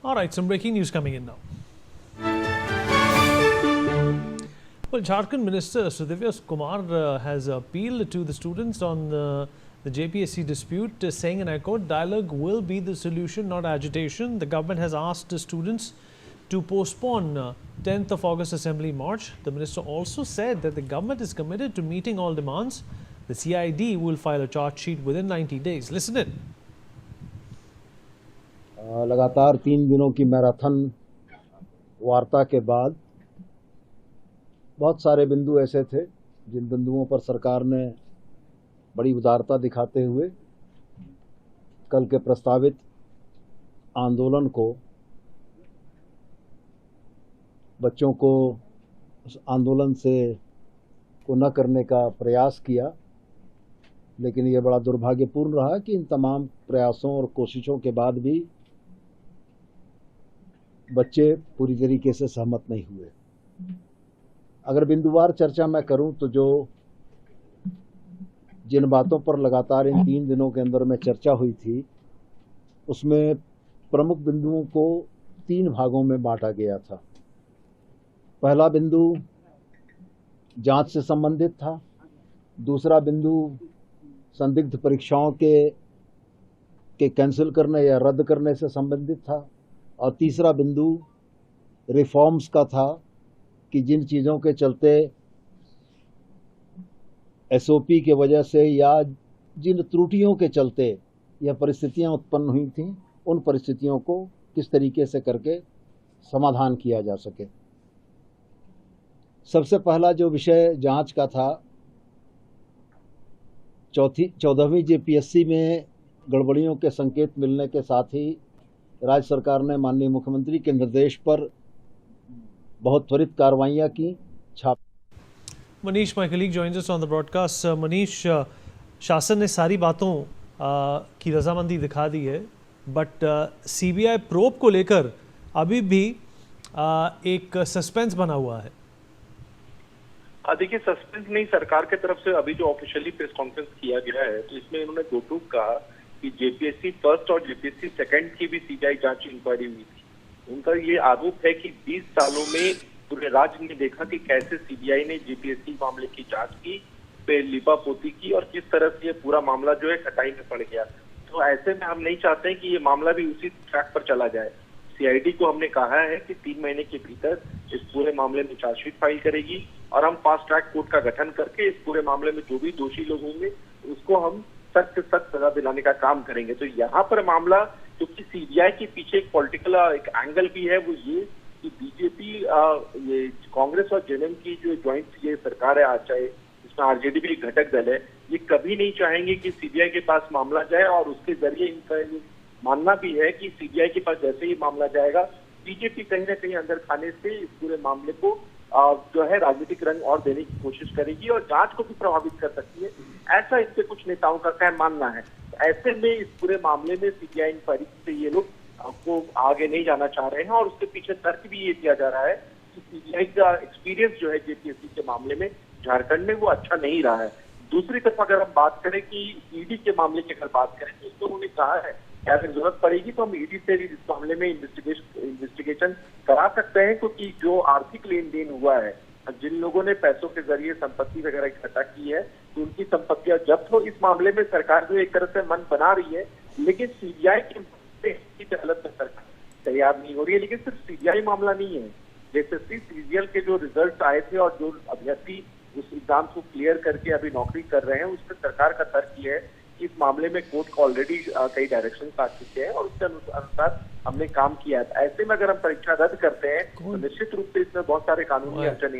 All right, some breaking news coming in now. Well, Jharkhand Minister Sudivya Kumar has appealed to the students on the JPSC dispute, saying, and I quote, dialogue will be the solution, not agitation. The government has asked the students to postpone 10th of August Assembly March. The minister also said that the government is committed to meeting all demands. The CID will file a charge sheet within 90 days. Listen in. लगातार 3 दिनों की marathon वार्ता के बाद बहुत सारे बिंदु ऐसे थे जिन बिंदुओं पर सरकार ने बड़ी उदारता दिखाते हुए कल के प्रस्तावित आंदोलन को बच्चों को उस आंदोलन से को न करने का प्रयास किया, लेकिन ये बड़ा दुर्भाग्यपूर्ण रहा कि इन तमाम प्रयासों और कोशिशों के बाद भी बच्चे पूरी तरीके से सहमत नहीं हुए। अगर बिंदुवार चर्चा मैं करूं तो जिन बातों पर लगातार इन 3 दिनों के अंदर में चर्चा हुई थी, उसमें प्रमुख बिंदुओं को 3 भागों में बांटा गया था। पहला बिंदु जांच से संबंधित था, दूसरा बिंदु संदिग्ध परीक्षाओं के कैंसिल करने या रद्द करने से संबंधित था, और तीसरा बिंदु रिफॉर्म्स का था कि जिन चीज़ों के चलते एसओपी के वजह से या जिन त्रुटियों के चलते यह परिस्थितियां उत्पन्न हुई थीं, उन परिस्थितियों को किस तरीके से करके समाधान किया जा सके। सबसे पहला जो विषय जांच का था, 14वीं जेपीएससी में गड़बड़ियों के संकेत मिलने के साथ ही राज्य सरकार ने माननीय मुख्यमंत्री के निर्देश पर बहुत त्वरित कार्रवाइयां की। Manish, my colleague, joins us on the broadcast. Manish, शासन ने सारी बातों की रजामंदी दिखा दी है, बट सीबीआई प्रोब को लेकर अभी भी एक सस्पेंस बना हुआ है। देखिए, सस्पेंस नहीं, सरकार की तरफ से अभी जो ऑफिशियली प्रेस कॉन्फ्रेंस किया गया है, तो इसमें इन्होंने दो टूक कहा कि जेपीएससी फर्स्ट और जेपीएससी सेकंड की भी सीबीआई जांच इंक्वायरी हुई थी। उनका ये आरोप है कि 20 सालों में पूरे राज्य ने देखा कि कैसे सीबीआई ने जेपीएससी मामले की जांच की, पे लिपापोती की, और किस तरह से ये पूरा मामला जो है खटाई में पड़ गया। तो ऐसे में हम नहीं चाहते कि ये मामला भी उसी ट्रैक पर चला जाए। सीआईडी को हमने कहा है कि 3 महीने के भीतर इस पूरे मामले में चार्जशीट फाइल करेगी, और हम फास्ट ट्रैक कोर्ट का गठन करके इस पूरे मामले में जो भी दोषी लोग होंगे उसको हम सख्त से सख्त सजा दिलाने का काम करेंगे। तो यहाँ पर मामला, क्योंकि सीबीआई के पीछे एक पॉलिटिकल एक एंगल भी है, वो ये कि बीजेपी, ये कांग्रेस और जेएमएम की जो ज्वाइंट ये सरकार है आज, चाहे इसमें आरजेडी भी घटक दल है, ये कभी नहीं चाहेंगे कि सीबीआई के पास मामला जाए, और उसके जरिए इनका ये मानना भी है कि सीबीआई के पास जैसे ही मामला जाएगा, बीजेपी कहीं ना कहीं अंदर खाने से इस पूरे मामले को जो है राजनीतिक रंग और देने की कोशिश करेगी और जांच को भी प्रभावित कर सकती है। ऐसा इससे कुछ नेताओं का क्या मानना है। ऐसे में इस पूरे मामले में सीबीआई इंक्वायरी से ये लोग को आगे नहीं जाना चाह रहे हैं, और उसके पीछे तर्क भी ये दिया जा रहा है कि सीबीआई का एक्सपीरियंस जो है जेपीएससी के मामले में झारखंड में वो अच्छा नहीं रहा है। दूसरी तरफ अगर हम बात करें कि ईडी के मामले की अगर बात करें, तो उसको उन्होंने कहा है कि अगर जरूरत पड़ेगी तो हम ईडी से भी इस मामले में इन्वेस्टिगेशन करा सकते हैं, क्योंकि जो आर्थिक लेन देन हुआ है, जिन लोगों ने पैसों के जरिए संपत्ति वगैरह इकट्ठा की है, तो उनकी संपत्तियां जब्त हो। इस मामले में सरकार जो एक तरह से मन बना रही है, लेकिन सीबीआई के हालत में सरकार तैयार नहीं हो रही है। लेकिन सिर्फ सीबीआई मामला नहीं है, जेएसएससी सीजीएल के जो रिजल्ट आए थे और जो अभ्यर्थी उस एग्जाम को क्लियर करके अभी नौकरी कर रहे हैं, उसमें सरकार का तर्क ये है कि इस मामले में कोर्ट को ऑलरेडी कई डायरेक्शन आ चुके हैं और उसके अनुसार हमने काम किया है। ऐसे में अगर हम परीक्षा रद्द करते हैं तो निश्चित रूप से इसमें बहुत सारे कानूनी अड़चन